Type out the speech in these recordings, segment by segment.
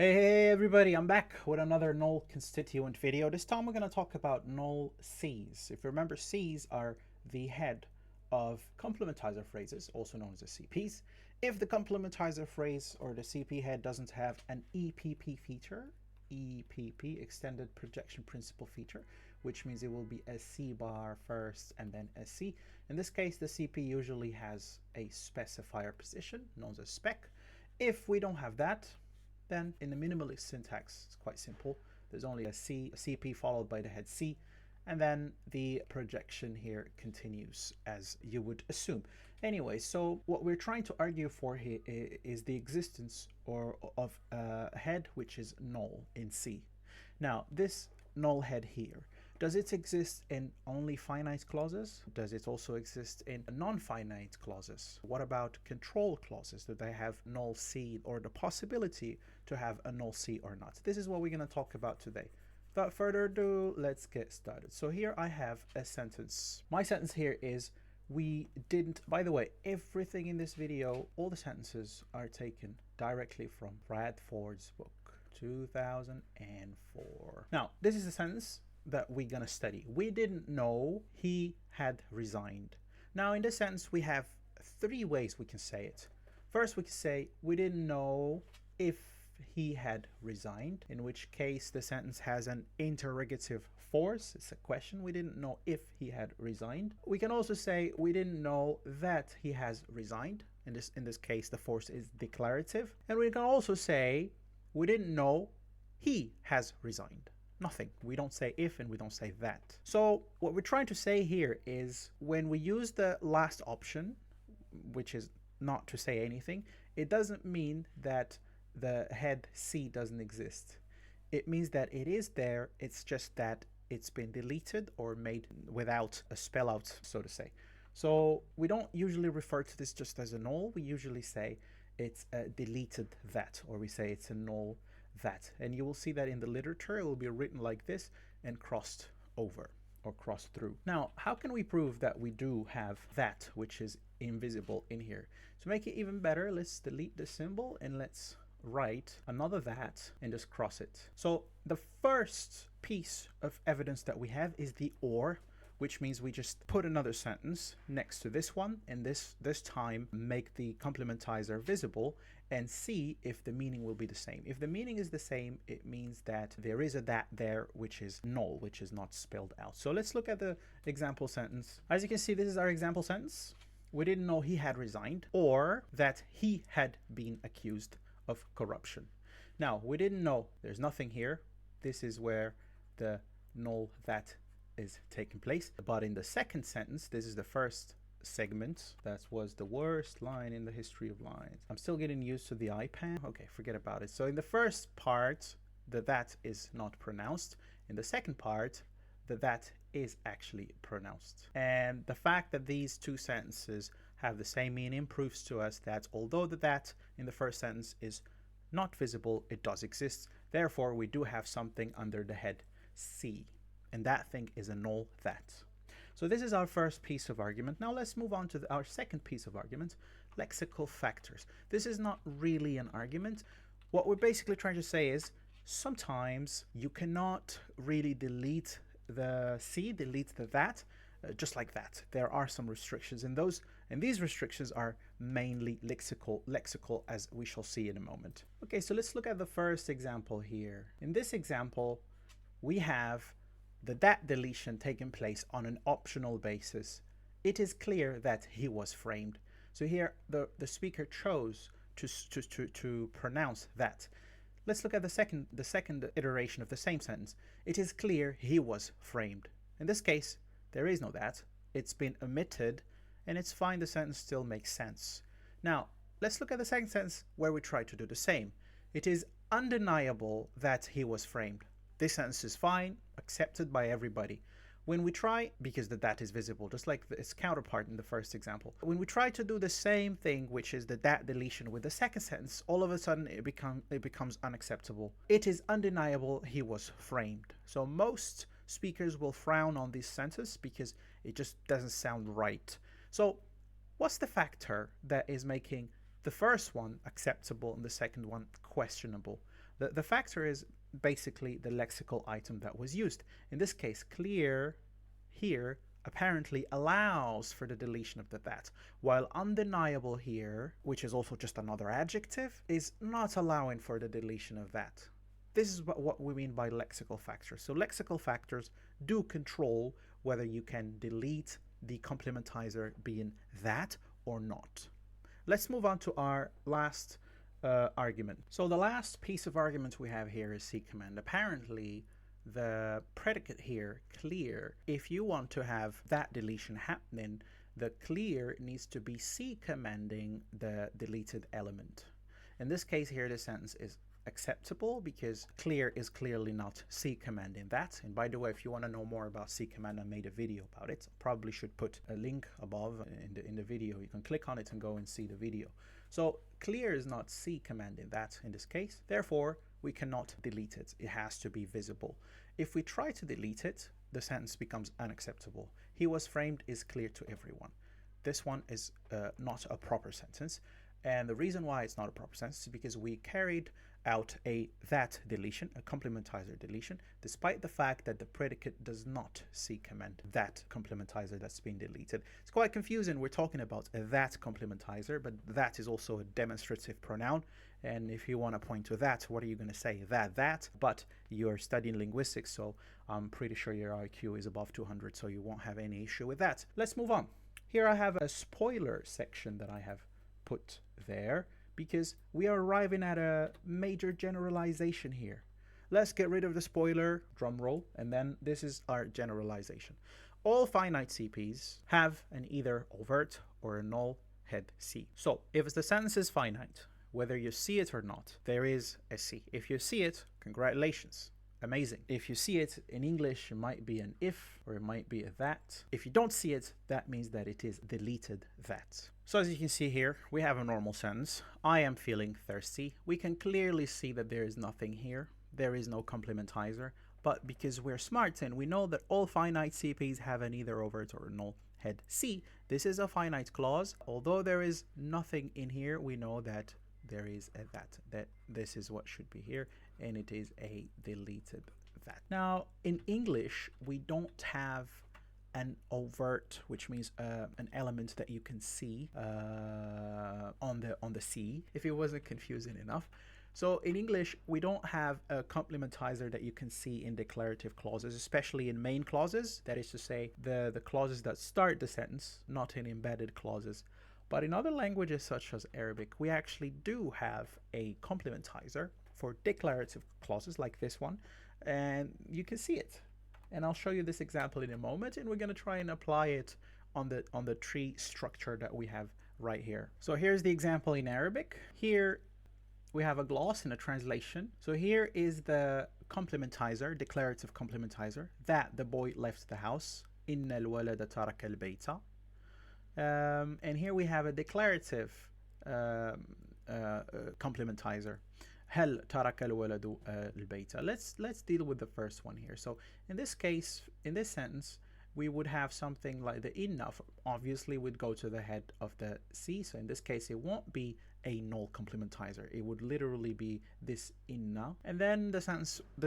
Hey everybody, I'm back with another null constituent video. This time we're going to talk about null Cs. If you remember, Cs are the head of complementizer phrases, also known as the CPs. If the complementizer phrase or the CP head doesn't have an EPP feature, EPP, extended projection principal feature, which means it will be a C bar first and then a C. In this case, the CP usually has a specifier position, known as a spec. If we don't have that, then in the minimalist syntax, it's quite simple. There's only a CP followed by the head C, and then the projection here continues as you would assume. Anyway, so what we're trying to argue for here is the existence of a head which is null in C. Now, this null head here, does it exist in only finite clauses? Does it also exist in non-finite clauses? What about control clauses? Do they have null C or the possibility to have a null C or not? This is what we're going to talk about today. Without further ado, let's get started. So here I have a sentence. My sentence here is, we didn't, by the way, everything in this video, all the sentences are taken directly from Bradford's book, 2004. Now, this is a sentence that we're going to study. We didn't know he had resigned. Now, in this sentence, we have three ways we can say it. First, we can say we didn't know if he had resigned, in which case the sentence has an interrogative force. It's a question. We didn't know if he had resigned. We can also say we didn't know that he has resigned. In this case, the force is declarative. And we can also say we didn't know he has resigned. Nothing. We don't say if and we don't say that. So what we're trying to say here is when we use the last option, which is not to say anything, it doesn't mean that the head C doesn't exist. It means that it is there, it's just that it's been deleted or made without a spell out, so to say. So we don't usually refer to this just as a null. We usually say it's a deleted that, or we say it's a null that. And you will see that in the literature it will be written like this and crossed over or crossed through. Now, how can we prove that we do have that which is invisible in here? To make it even better, let's delete the symbol and let's write another that and just cross it. So the first piece of evidence that we have is the or, which means we just put another sentence next to this one and this time make the complementizer visible and see if the meaning will be the same. If the meaning is the same, it means that there is a that there which is null, which is not spelled out. So let's look at the example sentence. As you can see, this is our example sentence. We didn't know he had resigned or that he had been accused of corruption. Now, we didn't know, there's nothing here. This is where the null that is taking place. But in the second sentence, this is the first segment. That was the worst line in the history of lines. I'm still getting used to the iPad. Okay, forget about it. So in the first part, the that is not pronounced. In the second part, the that is actually pronounced. And the fact that these two sentences have the same meaning proves to us that although the that in the first sentence is not visible, it does exist. Therefore, we do have something under the head C. And that thing is a null that. So this is our first piece of argument. Now let's move on to our second piece of argument, lexical factors. This is not really an argument. What we're basically trying to say is sometimes you cannot really delete the C, delete the that, just like that. There are some restrictions in those, and these restrictions are mainly lexical, as we shall see in a moment. Okay, so let's look at the first example here. In this example, we have the that deletion taking place on an optional basis. It is clear that he was framed. So here the speaker chose to pronounce that. Let's look at the second iteration of the same sentence. It is clear he was framed. In this case, there is no that. It's been omitted, and it's fine. The sentence still makes sense. Now, let's look at the second sentence where we try to do the same. It is undeniable that he was framed. This sentence is fine, accepted by everybody. When we try, because the that is visible, just like its counterpart in the first example, when we try to do the same thing, which is the that deletion with the second sentence, all of a sudden it becomes unacceptable. It is undeniable he was framed. So most speakers will frown on this sentence because it just doesn't sound right. So what's the factor that is making the first one acceptable and the second one questionable? The factor is basically the lexical item that was used. In this case, clear here apparently allows for the deletion of the that, while undeniable here, which is also just another adjective, is not allowing for the deletion of that. This is what we mean by lexical factors. So lexical factors do control whether you can delete the complementizer being that or not. Let's move on to our last argument. So the last piece of argument we have here is C command. Apparently, the predicate here, clear, if you want to have that deletion happening, the clear needs to be C commanding the deleted element. In this case here, the sentence is acceptable because clear is clearly not C commanding that. And by the way, if you want to know more about C command, I made a video about it. Probably should put a link above in the video. You can click on it and go and see the video. So clear is not C commanding that in this case. Therefore, we cannot delete it. It has to be visible. If we try to delete it, the sentence becomes unacceptable. He was framed is clear to everyone. This one is not a proper sentence. And the reason why it's not a proper sentence is because we carried out a that deletion, a complementizer deletion, despite the fact that the predicate does not C command that complementizer that's been deleted. It's quite confusing. We're talking about a that complementizer, but that is also a demonstrative pronoun. And if you want to point to that, what are you going to say? That. But you're studying linguistics, so I'm pretty sure your IQ is above 200, so you won't have any issue with that. Let's move on. Here I have a spoiler section that I have put there, because we are arriving at a major generalization here. Let's get rid of the spoiler, drum roll, and then this is our generalization. All finite CPs have an either overt or a null head C. So if the sentence is finite, whether you see it or not, there is a C. If you see it, congratulations. Amazing. If you see it in English, it might be an if or it might be a that. If you don't see it, that means that it is deleted that. So as you can see here, we have a normal sentence. I am feeling thirsty. We can clearly see that there is nothing here. There is no complementizer. But because we're smart and we know that all finite CPs have an either overt or null head C, this is a finite clause. Although there is nothing in here, we know that there is a that this is what should be here, and it is a deleted that. Now in English we don't have an overt, which means an element that you can see on the C, if it wasn't confusing enough. So in English we don't have a complementizer that you can see in declarative clauses, especially in main clauses, that is to say the clauses that start the sentence, not in embedded clauses. But in other languages such as Arabic, we actually do have a complementizer for declarative clauses like this one, and you can see it. And I'll show you this example in a moment, and we're going to try and apply it on the tree structure that we have right here. So here's the example in Arabic. Here we have a gloss and a translation. So here is the complementizer, declarative complementizer, that the boy left the house. Inna al-walada taraka al-bayta. And here we have a declarative complementizer. هل ترك الولد البيت. Let's deal with the first one here. So in this case, in this sentence, we would have something like the inna obviously would go to the head of the C. So in this case, it won't be a null complementizer. It would literally be this inna. And then the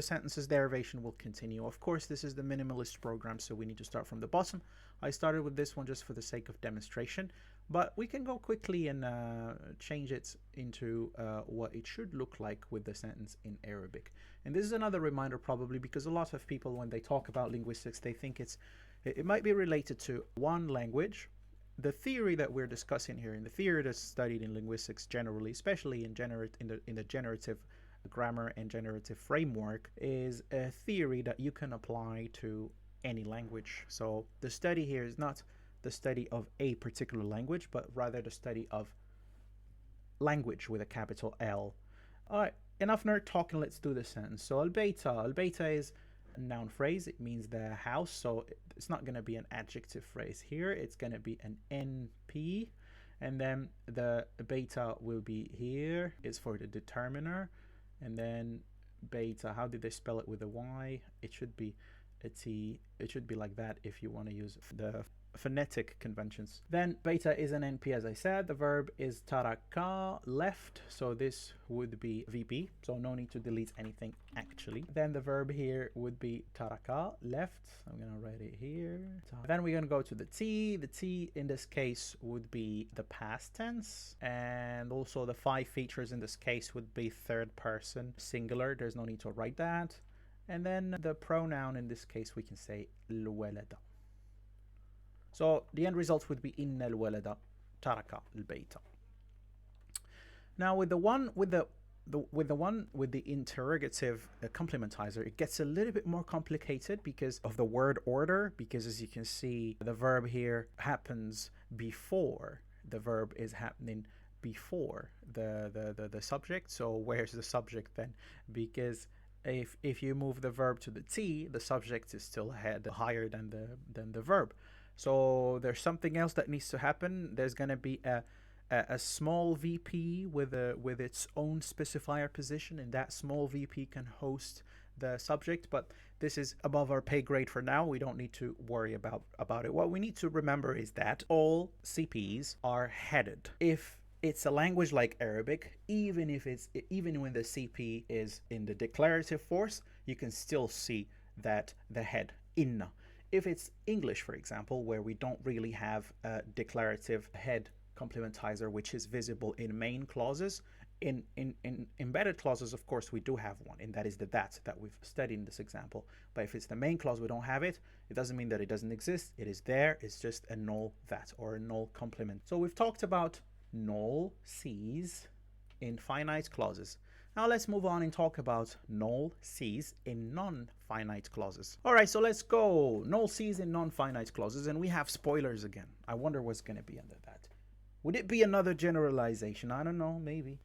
sentence's derivation will continue. Of course, this is the minimalist program, so we need to start from the bottom. I started with this one just for the sake of demonstration, but we can go quickly and change it into what it should look like with the sentence in Arabic. And this is another reminder probably, because a lot of people, when they talk about linguistics, they think it might be related to one language. The theory that we're discussing here, and the theory that's studied in linguistics generally, especially in the generative grammar and generative framework, is a theory that you can apply to any language. So the study here is not the study of a particular language, but rather the study of language with a capital L. All right, enough nerd talking, let's do the sentence. So al-bayta is a noun phrase. It means the house, so it's not going to be an adjective phrase here. It's going to be an NP, and then the beta will be here. It's for the determiner, and then beta, how did they spell it with a Y? It should be a T. It should be like that if you want to use the phonetic conventions. Then beta is an NP, as I said. The verb is taraka, left, so this would be VP, so no need to delete anything actually. Then the verb here would be taraka, left. I'm gonna write it here. Then we're gonna go to the T. The T in this case would be the past tense, and also the 5 features in this case would be third person singular. There's no need to write that. And then the pronoun in this case we can say الولد. So the end result would be إن الولد ترك البيت. Now with the one with the interrogative complementizer, it gets a little bit more complicated because of the word order, because as you can see, the verb here happens before the verb is happening before the subject. So where's the subject then? Because if you move the verb to the T, the subject is still higher than the verb. So there's something else that needs to happen. There's going to be a small VP with its own specifier position, and that small VP can host the subject, but this is above our pay grade for now. We don't need to worry about it. What we need to remember is that all CPs are headed. If it's a language like Arabic, even when the CP is in the declarative force, you can still see that the head inna. If it's English, for example, where we don't really have a declarative head complementizer which is visible in main clauses, in embedded clauses, of course, we do have one, and that is the that we've studied in this example. But if it's the main clause, we don't have it. It doesn't mean that it doesn't exist. It is there. It's just a null that or a null complement. So we've talked about null C's in finite clauses. Now let's move on and talk about null C's in non-finite clauses. All right, so let's go. Null C's in non-finite clauses, and we have spoilers again. I wonder what's going to be under that. Would it be another generalization? I don't know, maybe.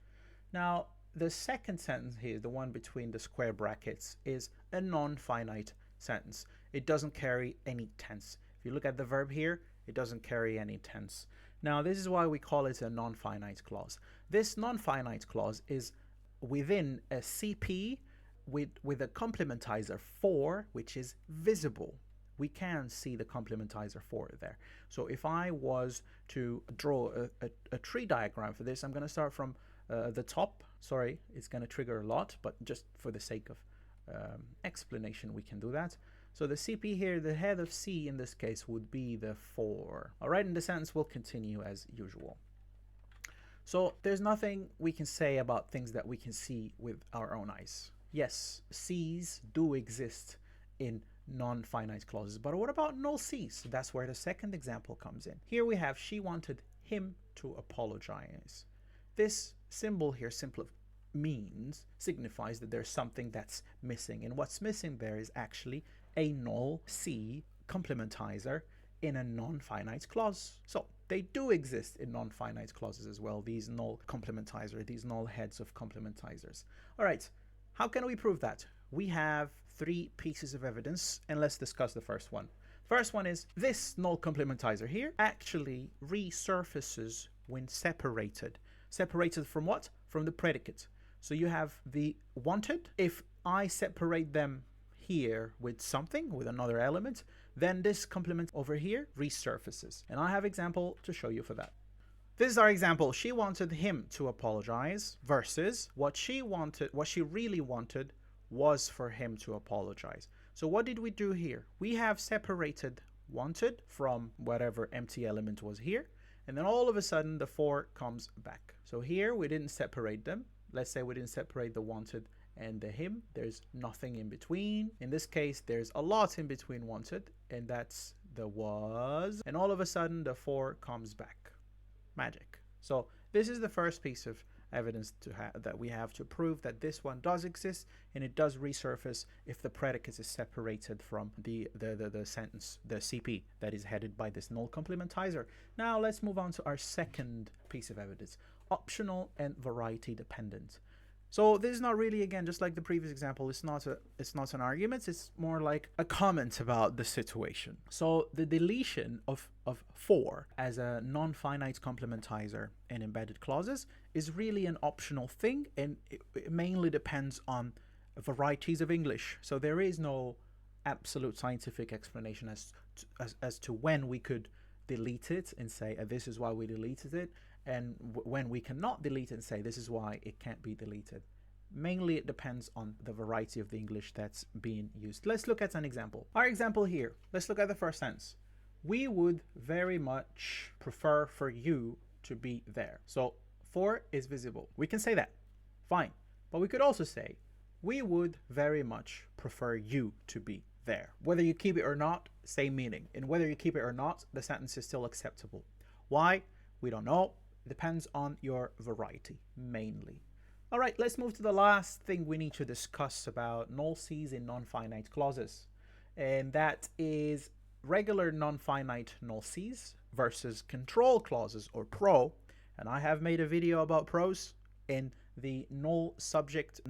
Now, the second sentence here, the one between the square brackets, is a non-finite sentence. It doesn't carry any tense. If you look at the verb here, it doesn't carry any tense. Now, this is why we call it a non-finite clause. This non-finite clause is within a CP with a complementizer for, which is visible. We can see the complementizer for there. So if I was to draw a tree diagram for this, I'm going to start from the top. Sorry, it's going to trigger a lot, but just for the sake of explanation, we can do that. So the CP here, the head of C in this case would be the for. All right, and the sentence will continue as usual. So there's nothing we can say about things that we can see with our own eyes. Yes, C's do exist in non-finite clauses, but what about null C's? That's where the second example comes in. Here we have she wanted him to apologize. This symbol here signifies that there's something that's missing, and what's missing there is actually a null C complementizer in a non-finite clause. So they do exist in non-finite clauses as well, these null complementizers, these null heads of complementizers. All right, how can we prove that? We have 3 pieces of evidence, and let's discuss the first one. First one is this null complementizer here actually resurfaces when separated. Separated from what? From the predicate. So you have the wanted. If I separate them here with something, with another element, then this complement over here resurfaces. And I have example to show you for that. This is our example. She wanted him to apologize versus what she really wanted was for him to apologize. So what did we do here? We have separated wanted from whatever empty element was here, and then all of a sudden the for comes back. So here we didn't separate them. Let's say we didn't separate the wanted and the him. There's nothing in between. In this case, there's a lot in between wanted, and that's the was, and all of a sudden the for comes back. Magic. So this is the first piece of evidence that we have to prove that this one does exist, and it does resurface if the predicate is separated from the sentence, the CP that is headed by this null complementizer. Now let's move on to our second piece of evidence: optional and variety dependent. So this is not really, again, just like the previous example, it's not an argument, it's more like a comment about the situation. So the deletion of for as a non-finite complementizer in embedded clauses is really an optional thing, and it mainly depends on varieties of English. So there is no absolute scientific explanation as to when we could delete it and say, this is why we deleted it, and when we cannot delete it and say, this is why it can't be deleted. Mainly it depends on the variety of the English that's being used. Let's look at an example. Our example here, let's look at the first sentence. We would very much prefer for you to be there. So for is visible. We can say that, fine. But we could also say, we would very much prefer you to be there. Whether you keep it or not, same meaning. And whether you keep it or not, the sentence is still acceptable. Why? We don't know. It depends on your variety, mainly. All right, let's move to the last thing we need to discuss about null Cs in non-finite clauses. And that is regular non-finite null Cs versus control clauses, or pro. And I have made a video about pros in the null subjects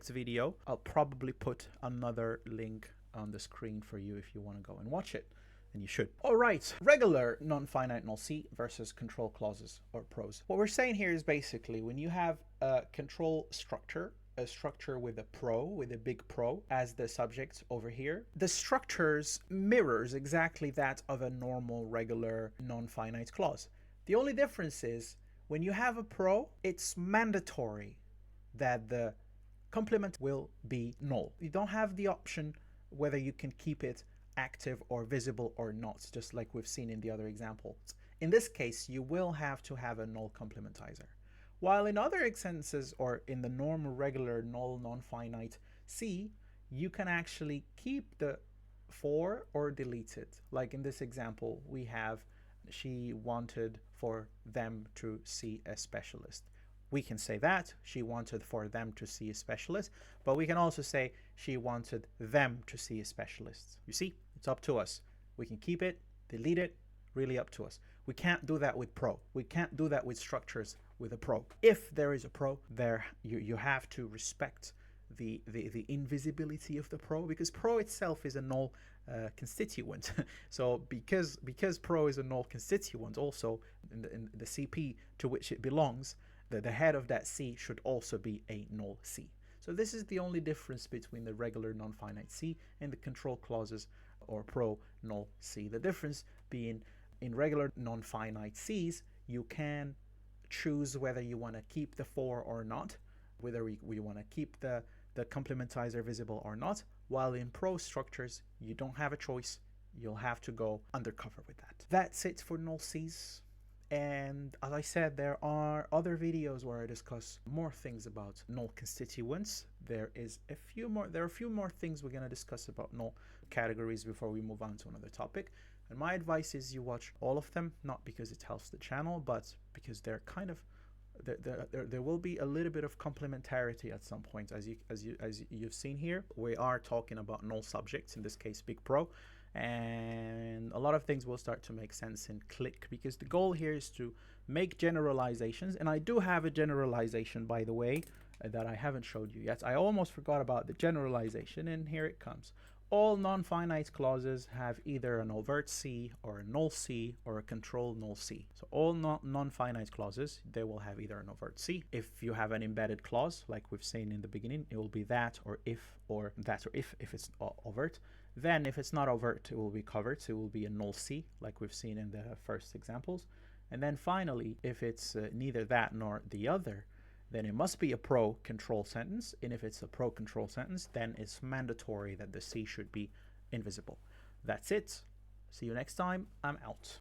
video. I'll probably put another link on the screen for you if you want to go and watch it. And you should. All right, regular non-finite null C versus control clauses, or pros. What we're saying here is basically when you have a control structure, a structure with a big pro as the subject over here, the structures mirrors exactly that of a normal regular non-finite clause. The only difference is when you have a pro, it's mandatory that the complement will be null. You don't have the option whether you can keep it active or visible or not, just like we've seen in the other examples. In this case, you will have to have a null complementizer. While in other sentences, or in the normal regular null non-finite C, you can actually keep the for or delete it. Like in this example, we have she wanted for them to see a specialist. We can say that she wanted for them to see a specialist, but we can also say she wanted them to see a specialist. You see, it's up to us. We can keep it, delete it, really up to us. We can't do that with pro. We can't do that with structures with a pro. If there is a pro, there you have to respect the invisibility of the pro, because pro itself is a null constituent. So because pro is a null constituent, also in the CP to which it belongs, the head of that C should also be a null C. So this is the only difference between the regular non-finite C and the control clauses or pro null C. The difference being in regular non-finite Cs, you can choose whether you want to keep the for or not, whether we want to keep the complementizer visible or not, while in pro structures, you don't have a choice. You'll have to go undercover with that. That's it for null Cs. And as I said, there are other videos where I discuss more things about null constituents. There are a few more things we're going to discuss about null categories before we move on to another topic. And my advice is you watch all of them, not because it helps the channel, but because they're kind of there will be a little bit of complementarity at some point, as you've seen here. We are talking about null subjects, in this case big pro, and a lot of things will start to make sense and click, because the goal here is to make generalizations. And I do have a generalization, by the way, that I haven't showed you yet. I almost forgot about the generalization, and here it comes. All non-finite clauses have either an overt C or a null C or a control null C. So all non-finite clauses, they will have either an overt C. If you have an embedded clause, like we've seen in the beginning, it will be that or that or if it's overt. Then if it's not overt, it will be covered. So it will be a null C, like we've seen in the first examples. And then finally, if it's neither that nor the other, then it must be a pro-control sentence. And if it's a pro-control sentence, then it's mandatory that the C should be invisible. That's it. See you next time. I'm out.